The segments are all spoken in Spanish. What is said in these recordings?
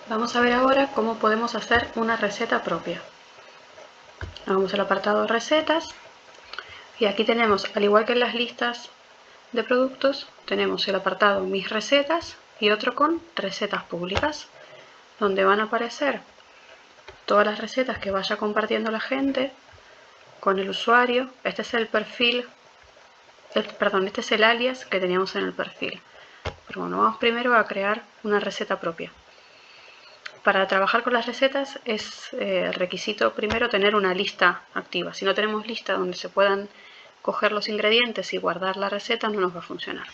Vamos a ver ahora cómo podemos hacer una receta propia. Vamos al apartado recetas y aquí tenemos, al igual que en las listas de productos, tenemos el apartado mis recetas y otro con recetas públicas, donde van a aparecer todas las recetas que vaya compartiendo la gente con el usuario. Este es el perfil, este es el alias que teníamos en el perfil. Pero bueno, vamos primero a crear una receta propia. Para trabajar con las recetas es requisito primero tener una lista activa. Si no tenemos lista donde se puedan coger los ingredientes y guardar la receta, no nos va a funcionar.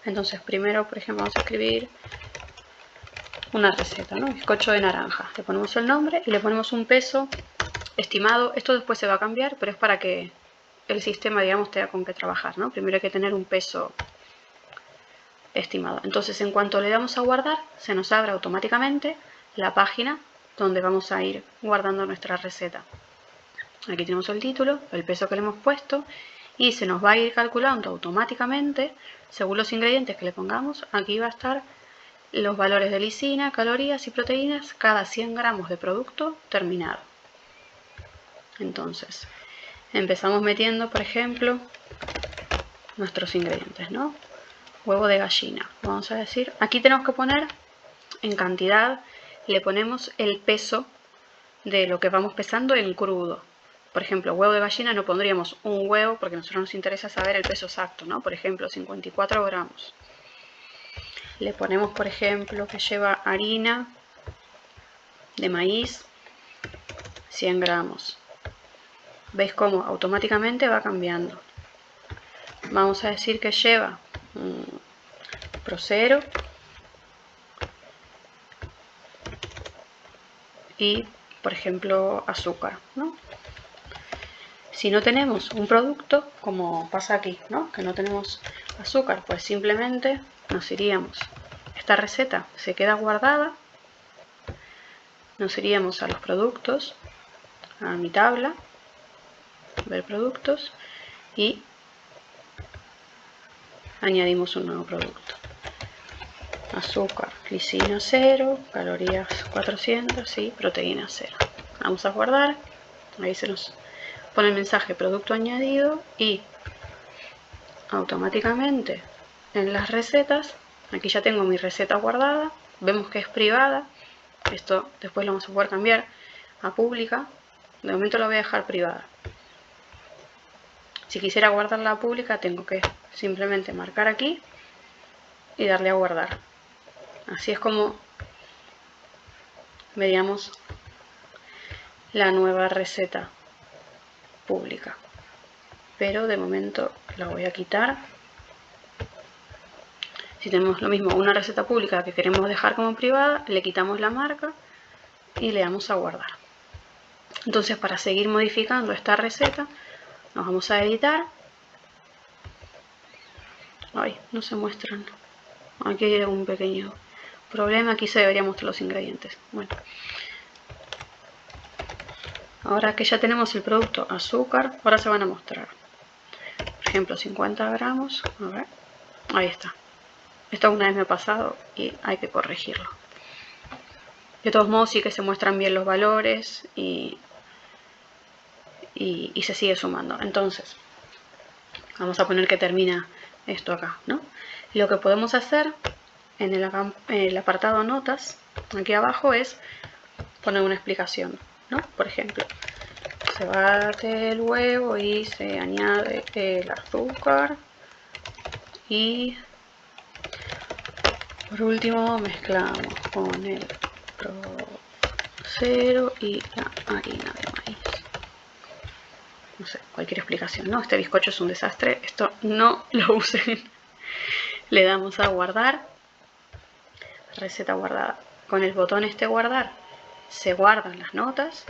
Entonces primero, por ejemplo, vamos a escribir una receta, ¿no? Bizcocho de naranja. Le ponemos el nombre y le ponemos un peso estimado. Esto después se va a cambiar, pero es para que el sistema, digamos, tenga con qué trabajar, ¿no? Primero hay que tener un peso estimado. Entonces, en cuanto le damos a guardar, se nos abre automáticamente la página donde vamos a ir guardando nuestra receta. Aquí tenemos el título, el peso que le hemos puesto y se nos va a ir calculando automáticamente según los ingredientes que le pongamos. Aquí va a estar los valores de lisina, calorías y proteínas cada 100 gramos de producto terminado. Entonces, empezamos metiendo, por ejemplo, nuestros ingredientes, ¿no? Huevo de gallina. Vamos a decir, aquí tenemos que poner en cantidad, le ponemos el peso de lo que vamos pesando en crudo. Por ejemplo, huevo de gallina no pondríamos un huevo porque a nosotros nos interesa saber el peso exacto, ¿no? Por ejemplo, 54 gramos. Le ponemos, por ejemplo, que lleva harina de maíz, 100 gramos. ¿Veis cómo automáticamente va cambiando? Vamos a decir que lleva Procero y, por ejemplo, azúcar, ¿no? Si no tenemos un producto, como pasa aquí, ¿no? Que no tenemos azúcar, pues simplemente nos iríamos. Esta receta se queda guardada. Nos iríamos a los productos, a mi tabla, ver productos y añadimos un nuevo producto. Azúcar, lisina 0, calorías 400 y proteína 0. Vamos a guardar. Ahí se nos pone el mensaje producto añadido y automáticamente en las recetas, aquí ya tengo mi receta guardada, vemos que es privada. Esto después lo vamos a poder cambiar a pública. De momento la voy a dejar privada. Si quisiera guardarla a pública, tengo que simplemente marcar aquí y darle a guardar. Así es como veríamos la nueva receta pública. Pero de momento la voy a quitar. Si tenemos lo mismo, una receta pública que queremos dejar como privada, le quitamos la marca y le damos a guardar. Entonces, para seguir modificando esta receta, nos vamos a editar. Ay, no se muestran. Aquí hay un pequeño problema. Aquí se deberían mostrar los ingredientes. Bueno, ahora que ya tenemos el producto azúcar, ahora se van a mostrar. Por ejemplo, 50 gramos. A ver, ahí está. Esto una vez me ha pasado y hay que corregirlo. De todos modos sí que se muestran bien los valores y se sigue sumando. Entonces, vamos a poner que termina esto acá, ¿no? Lo que podemos hacer en el apartado notas, aquí abajo, es poner una explicación, ¿no? Por ejemplo, se bate el huevo y se añade el azúcar y por último mezclamos con el Procero y la harina de maíz. No sé, cualquier explicación, ¿no? Este bizcocho es un desastre, esto no lo usen. Le damos a guardar, receta guardada. Con el botón este guardar se guardan las notas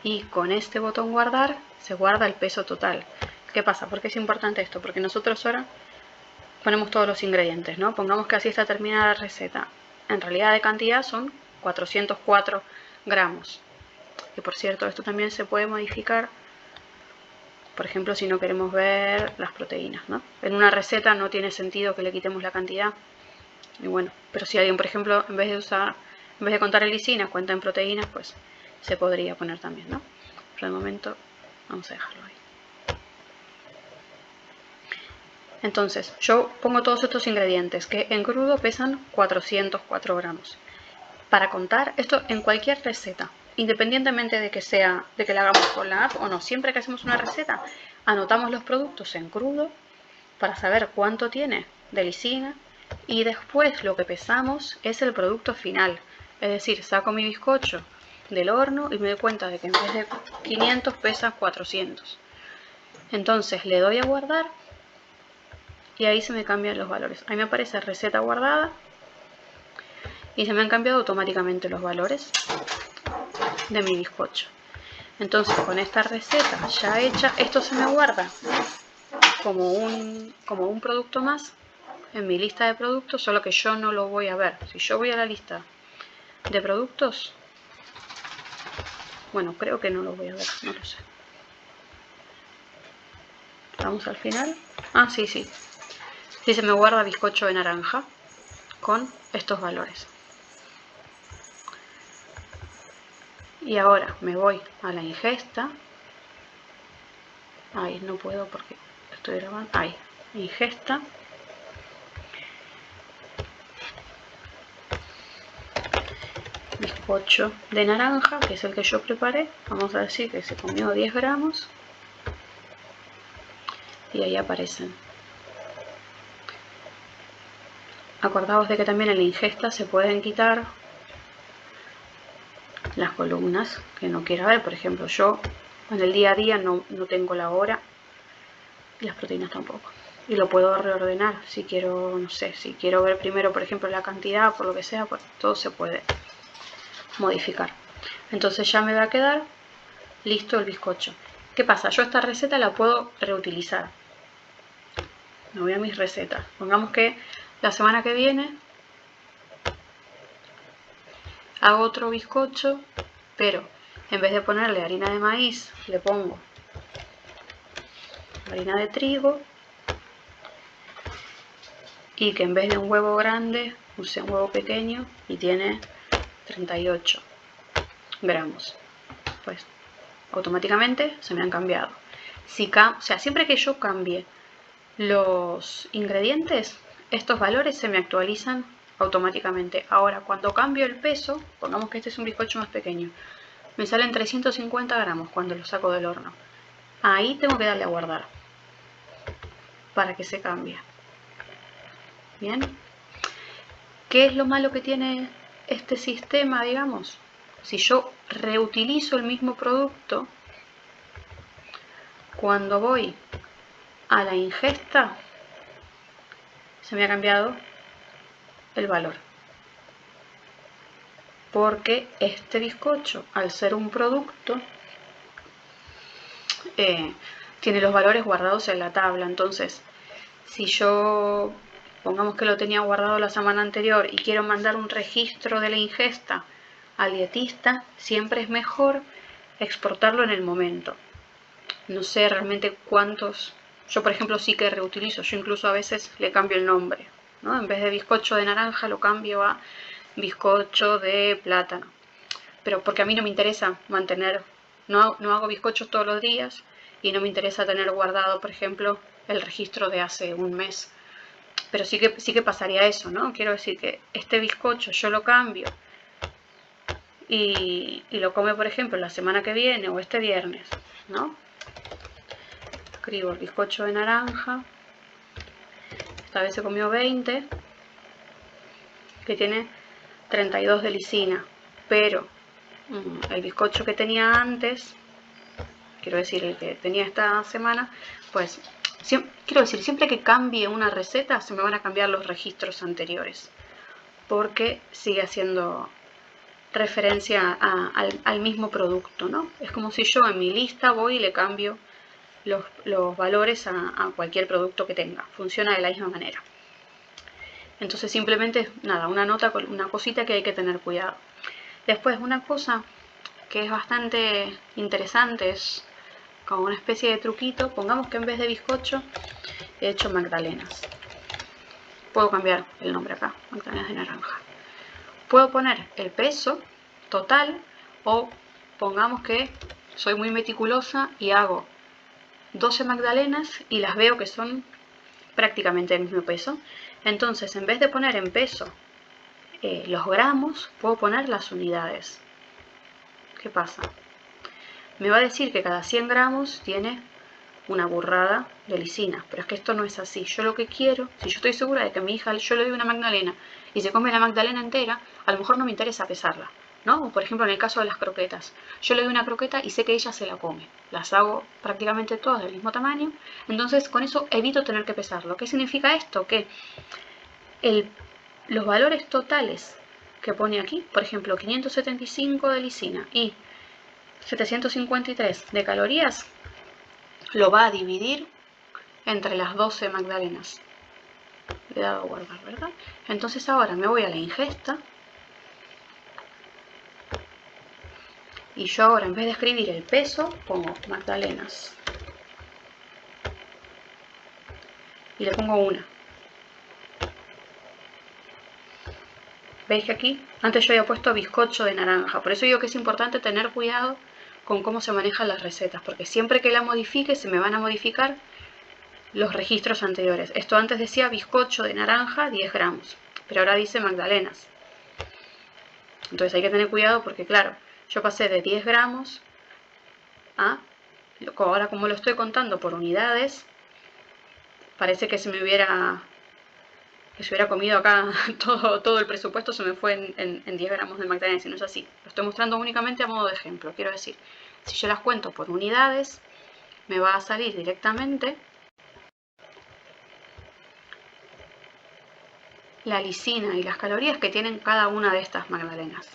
y con este botón guardar se guarda el peso total. ¿Qué pasa? ¿Por qué es importante esto? Porque nosotros ahora ponemos todos los ingredientes, ¿no? Pongamos que así está terminada la receta. En realidad de cantidad son 404 gramos. Y por cierto, esto también se puede modificar. Por ejemplo, si no queremos ver las proteínas, ¿no? En una receta no tiene sentido que le quitemos la cantidad Y bueno, pero si alguien, por ejemplo, en vez de contar en lisinas, cuenta en proteínas, pues se podría poner también, ¿no? Pero de momento vamos a dejarlo ahí. Entonces, yo pongo todos estos ingredientes que en crudo pesan 404 gramos. Para contar esto en cualquier receta, independientemente de que la hagamos con la app o no, siempre que hacemos una receta, anotamos los productos en crudo para saber cuánto tiene de lisina y después lo que pesamos es el producto final. Es decir, saco mi bizcocho del horno y me doy cuenta de que en vez de 500 pesa 400. Entonces le doy a guardar y ahí se me cambian los valores. Ahí me aparece receta guardada y se me han cambiado automáticamente los valores de mi bizcocho. Entonces con esta receta ya hecha, esto se me guarda como un producto más en mi lista de productos, solo que yo no lo voy a ver. Si yo voy a la lista de productos, bueno, creo que no lo voy a ver, no lo sé. Vamos al final. Ah, sí, sí. Sí, se me guarda bizcocho de naranja con estos valores. Y ahora me voy a la ingesta. Ahí no puedo porque estoy grabando. Ahí, ingesta. Bizcocho de naranja, que es el que yo preparé. Vamos a decir que se comió 10 gramos. Y ahí aparecen. Acordaos de que también en la ingesta se pueden quitar las columnas que no quiera ver. Por ejemplo, yo en el día a día no tengo la hora y las proteínas tampoco. Y lo puedo reordenar si quiero, no sé, si quiero ver primero, por ejemplo, la cantidad, por lo que sea, pues todo se puede modificar. Entonces ya me va a quedar listo el bizcocho. ¿Qué pasa? Yo esta receta la puedo reutilizar. Me voy a mis recetas. Pongamos que la semana que viene hago otro bizcocho, pero en vez de ponerle harina de maíz, le pongo harina de trigo y que en vez de un huevo grande use un huevo pequeño y tiene 38 gramos. Pues automáticamente se me han cambiado. O sea, siempre que yo cambie los ingredientes, estos valores se me actualizan automáticamente. Ahora, cuando cambio el peso, pongamos que este es un bizcocho más pequeño, me salen 350 gramos cuando lo saco del horno. Ahí tengo que darle a guardar para que se cambie. Bien. ¿Qué es lo malo que tiene este sistema, digamos? Si yo reutilizo el mismo producto, cuando voy a la ingesta, se me ha cambiado el valor. Porque este bizcocho, al ser un producto, tiene los valores guardados en la tabla. Entonces, si yo, pongamos que lo tenía guardado la semana anterior y quiero mandar un registro de la ingesta al dietista, siempre es mejor exportarlo en el momento. No sé realmente cuántos. Yo, por ejemplo, sí que reutilizo. Yo incluso a veces le cambio el nombre, ¿no? En vez de bizcocho de naranja lo cambio a bizcocho de plátano. Pero porque a mí no me interesa mantener, no hago bizcochos todos los días y no me interesa tener guardado, por ejemplo, el registro de hace un mes. Pero sí que pasaría eso, ¿no? Quiero decir que este bizcocho yo lo cambio y lo come, por ejemplo, la semana que viene o este viernes, ¿no? Escribo el bizcocho de naranja. Esta vez se comió 20, que tiene 32 de lisina, pero el bizcocho que tenía antes, quiero decir el que tenía esta semana, pues quiero decir, siempre que cambie una receta se me van a cambiar los registros anteriores, porque sigue haciendo referencia al mismo producto, ¿no? Es como si yo en mi lista voy y le cambio los valores a cualquier producto que tenga. Funciona de la misma manera. Entonces simplemente, nada, una nota, una cosita que hay que tener cuidado. Después, una cosa que es bastante interesante, es como una especie de truquito. Pongamos que en vez de bizcocho he hecho magdalenas. puedo cambiar el nombre acá, magdalenas de naranja. Puedo poner el peso total o pongamos que soy muy meticulosa y hago 12 magdalenas y las veo que son prácticamente el mismo peso. Entonces, en vez de poner en peso los gramos, puedo poner las unidades. ¿Qué pasa? Me va a decir que cada 100 gramos tiene una burrada de lisina, pero es que esto no es así. Yo lo que quiero, si yo estoy segura de que a mi hija yo le doy una magdalena y se come la magdalena entera, a lo mejor no me interesa pesarla, ¿no? O por ejemplo en el caso de las croquetas, yo le doy una croqueta y sé que ella se la come, las hago prácticamente todas del mismo tamaño, entonces con eso evito tener que pesarlo. ¿Qué significa esto? Que los valores totales que pone aquí, por ejemplo 575 de lisina y 753 de calorías, lo va a dividir entre las 12 magdalenas. Le he dado a guardar, ¿verdad? Entonces ahora me voy a la ingesta y yo ahora en vez de escribir el peso pongo magdalenas y le pongo una. ¿Veis que aquí? Antes yo había puesto bizcocho de naranja, por eso digo que es importante tener cuidado con cómo se manejan las recetas, porque siempre que la modifique se me van a modificar los registros anteriores. Esto antes decía bizcocho de naranja 10 gramos, pero ahora dice magdalenas. Entonces hay que tener cuidado porque claro, yo pasé de 10 gramos a, ahora como lo estoy contando por unidades, parece que se me hubiera comido acá todo el presupuesto, se me fue en 10 gramos de magdalenas, y no es así. Lo estoy mostrando únicamente a modo de ejemplo. Quiero decir, si yo las cuento por unidades, me va a salir directamente la lisina y las calorías que tienen cada una de estas magdalenas.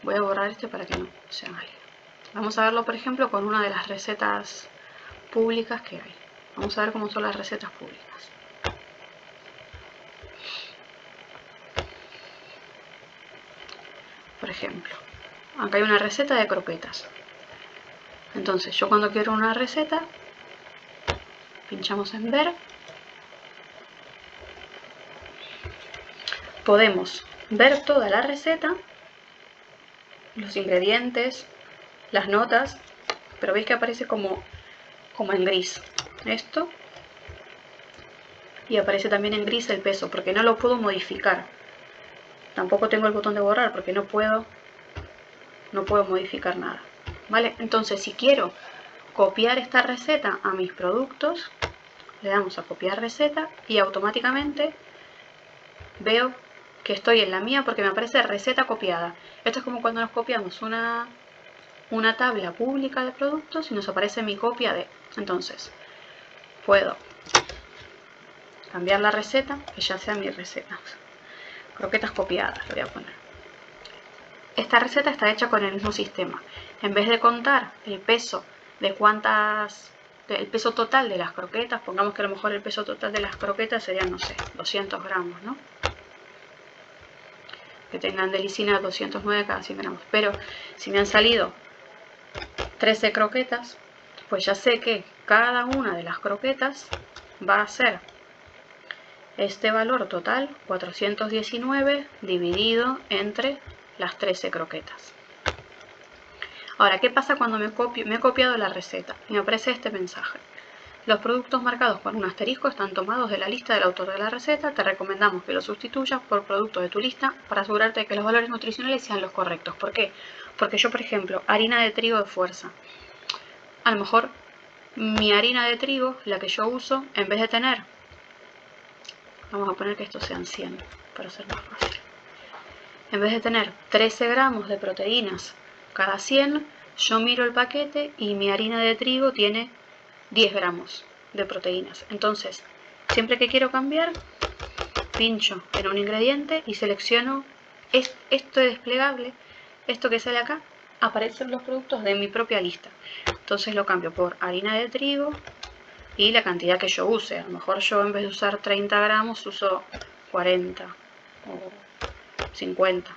Voy a borrar este para que no se haga lío. Vamos a verlo, por ejemplo, con una de las recetas públicas que hay. Vamos a ver cómo son las recetas públicas. Por ejemplo, acá hay una receta de croquetas. Entonces, yo cuando quiero una receta, pinchamos en ver. Podemos ver toda la receta, los ingredientes, las notas, pero veis que aparece como en gris esto, y aparece también en gris el peso, porque no lo puedo modificar. Tampoco tengo el botón de borrar porque no puedo modificar nada, ¿vale? Entonces, si quiero copiar esta receta a mis productos, le damos a copiar receta y automáticamente veo que estoy en la mía porque me aparece receta copiada. Esto es como cuando nos copiamos una tabla pública de productos y nos aparece mi copia de. Entonces, puedo cambiar la receta, que ya sea mi receta. Croquetas copiadas, le voy a poner. Esta receta está hecha con el mismo sistema. En vez de contar el peso el peso total de las croquetas, pongamos que a lo mejor el peso total de las croquetas serían, no sé, 200 gramos, ¿no? Que tengan de lisina 209 cada 100 gramos. Pero si me han salido 13 croquetas, pues ya sé que cada una de las croquetas va a ser este valor total, 419, dividido entre las 13 croquetas. Ahora, ¿qué pasa cuando me he copiado la receta? Y me aparece este mensaje. Los productos marcados con un asterisco están tomados de la lista del autor de la receta. Te recomendamos que los sustituyas por productos de tu lista para asegurarte de que los valores nutricionales sean los correctos. ¿Por qué? Porque yo, por ejemplo, harina de trigo de fuerza. A lo mejor mi harina de trigo, la que yo uso, en vez de tener, vamos a poner que estos sean 100 para hacer más fácil. En vez de tener 13 gramos de proteínas cada 100, yo miro el paquete y mi harina de trigo tiene 10 gramos de proteínas. Entonces, siempre que quiero cambiar, pincho en un ingrediente y selecciono esto de desplegable, esto que sale acá, aparecen los productos de mi propia lista. Entonces lo cambio por harina de trigo y la cantidad que yo use. A lo mejor yo en vez de usar 30 gramos uso 40 o 50.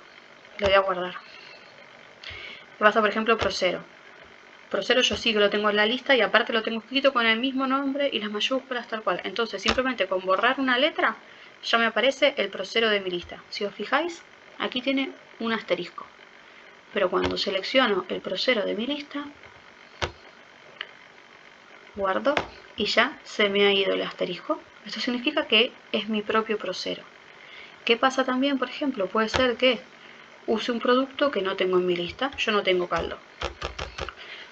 Le voy a guardar. ¿Qué pasa, por ejemplo, Procero? Prosero yo sí que lo tengo en la lista y aparte lo tengo escrito con el mismo nombre y las mayúsculas tal cual. Entonces simplemente con borrar una letra ya me aparece el Prosero de mi lista. Si os fijáis, aquí tiene un asterisco. Pero cuando selecciono el Prosero de mi lista, guardo y ya se me ha ido el asterisco. Esto significa que es mi propio Prosero. ¿Qué pasa también, por ejemplo? Puede ser que use un producto que no tengo en mi lista. Yo no tengo caldo.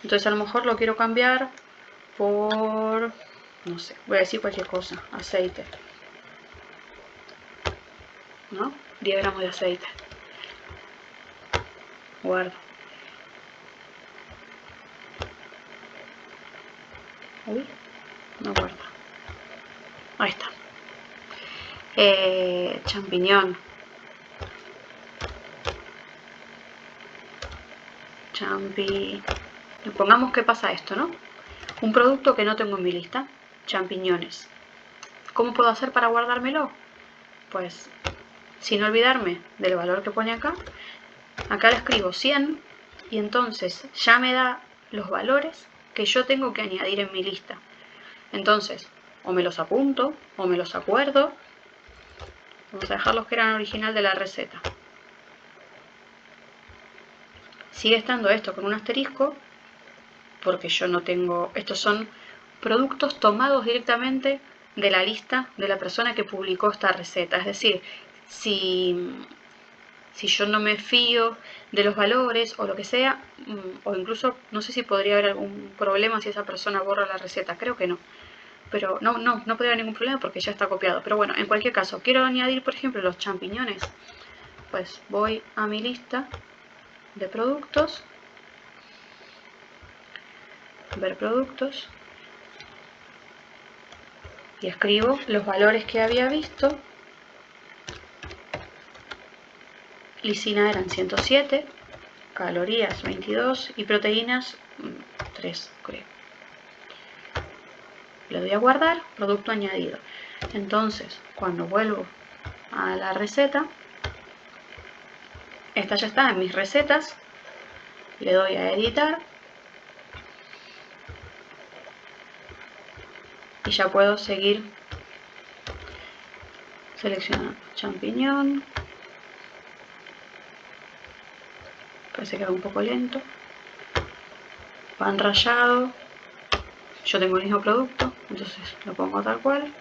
Entonces a lo mejor lo quiero cambiar por, no sé, voy a decir cualquier cosa, aceite, ¿no? 10 gramos de aceite. Guardo. Uy, no guarda. Ahí está. Champiñón. Pongamos que pasa esto, ¿no? Un producto que no tengo en mi lista. Champiñones. ¿Cómo puedo hacer para guardármelo? Pues, sin olvidarme del valor que pone acá, acá le escribo 100 y entonces ya me da los valores que yo tengo que añadir en mi lista. Entonces, o me los apunto o me los acuerdo. Vamos a dejar los que eran original de la receta. Sigue estando esto con un asterisco porque yo no tengo... Estos son productos tomados directamente de la lista de la persona que publicó esta receta. Es decir, si yo no me fío de los valores o lo que sea, o incluso no sé si podría haber algún problema si esa persona borra la receta, creo que no. Pero no podría haber ningún problema porque ya está copiado. Pero bueno, en cualquier caso, quiero añadir, por ejemplo, los champiñones. Pues voy a mi lista de productos, ver productos, y escribo los valores que había visto. Lisina eran 107, calorías 22 y proteínas 3, creo. Le doy a guardar, producto añadido. Entonces, cuando vuelvo a la receta, esta ya está en mis recetas, le doy a editar y ya puedo seguir seleccionando champiñón. Parece que va un poco lento. Pan rallado. Yo tengo el mismo producto, entonces lo pongo tal cual.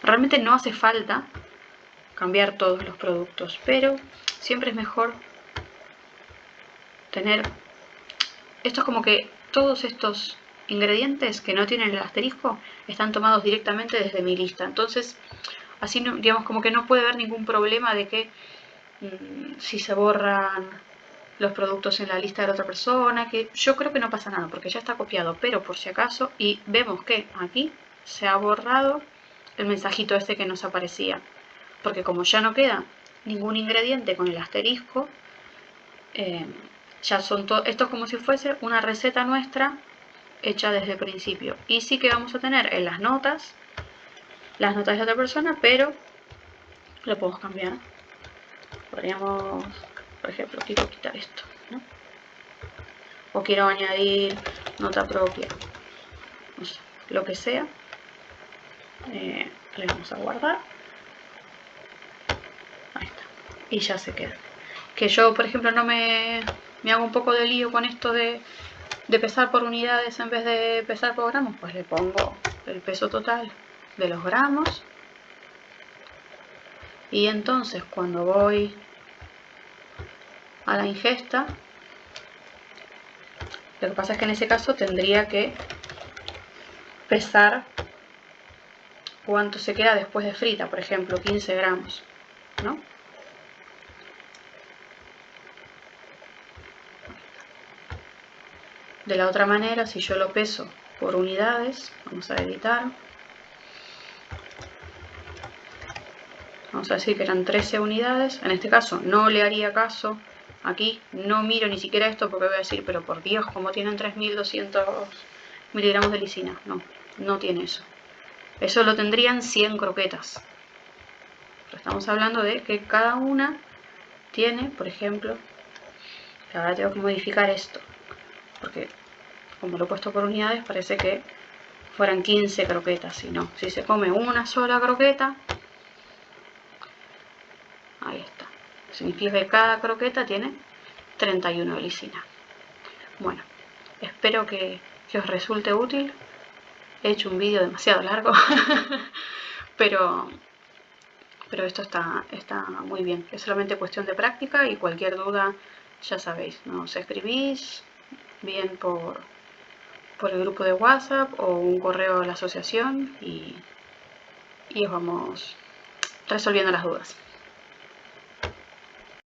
Realmente no hace falta cambiar todos los productos, pero siempre es mejor tener... Esto es como que todos estos ingredientes que no tienen el asterisco están tomados directamente desde mi lista. Entonces, así no, digamos como que no puede haber ningún problema de que si se borran los productos en la lista de la otra persona, que yo creo que no pasa nada porque ya está copiado, pero por si acaso, y vemos que aquí se ha borrado el mensajito este que nos aparecía, porque como ya no queda ningún ingrediente con el asterisco, ya son esto es como si fuese una receta nuestra hecha desde el principio. Y sí que vamos a tener en las notas de la otra persona, pero lo podemos cambiar. Podríamos, por ejemplo, quiero quitar esto, ¿no? O quiero añadir nota propia, no sé, lo que sea. Le vamos a guardar. Ahí está. Y ya se queda. Que yo, por ejemplo, no me hago un poco de lío con esto de pesar por unidades en vez de pesar por gramos, pues le pongo el peso total de los gramos. Y entonces cuando voy a la ingesta, lo que pasa es que en ese caso tendría que pesar cuánto se queda después de frita, por ejemplo 15 gramos, ¿no? De la otra manera, si yo lo peso por unidades, vamos a editar, vamos a decir que eran 13 unidades, en este caso no le haría caso, aquí no miro ni siquiera esto porque voy a decir, pero por Dios, como tienen 3200 miligramos de lisina, no tiene eso. Eso lo tendrían 100 croquetas. Pero estamos hablando de que cada una tiene, por ejemplo, que ahora tengo que modificar esto, porque como lo he puesto por unidades parece que fueran 15 croquetas, y no, si se come una sola croqueta, ahí está, significa que cada croqueta tiene 31 de lisina. Bueno, espero que os resulte útil. He hecho un vídeo demasiado largo, pero esto está muy bien. Es solamente cuestión de práctica, y cualquier duda, ya sabéis, nos escribís bien por el grupo de WhatsApp o un correo a la asociación, y os vamos resolviendo las dudas.